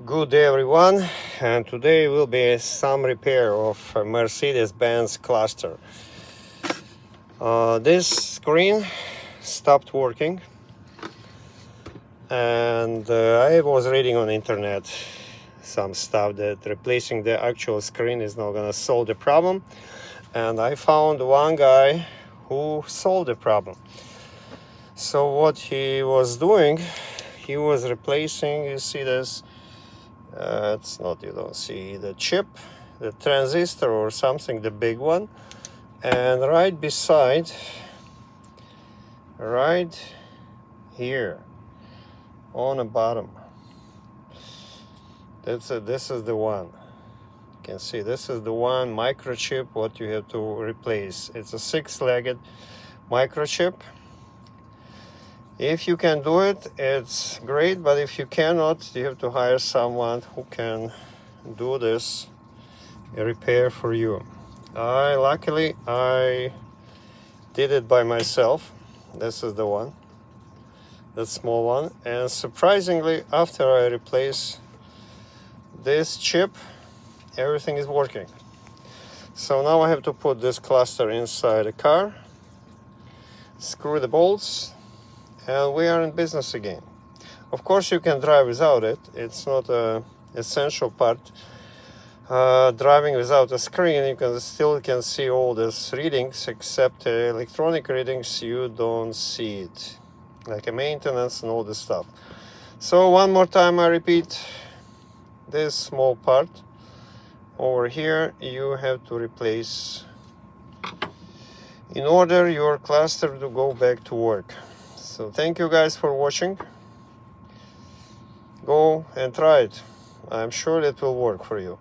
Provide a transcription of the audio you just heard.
Good day everyone, and today will be some repair of a Mercedes-Benz cluster. This screen stopped working, and I was reading on the internet some stuff that replacing the actual screen is not gonna solve the problem, and I found one guy who solved the problem. So what he was doing, he was replacing, you see this, it's not, you don't see the chip, the transistor or something, the big one, and right beside, right here on the bottom, this is the one. You can see this is the one microchip what you have to replace. It's a 6-legged microchip. If you can do it, it's great, but if you cannot, you have to hire someone who can do this repair for you. Luckily I did it by myself. This is the one, the small one, and surprisingly, after I replace this chip, everything is working. So now I have to put this cluster inside the car, screw the bolts, and we are in business again. Of course, you can drive without it. It's not an essential part. Driving without a screen, you can still see all these readings, except electronic readings, you don't see it, like a maintenance and all this stuff. So one more time I repeat, this small part over here you have to replace in order your cluster to go back to work. So thank you guys for watching. Go and try it. I'm sure it will work for you.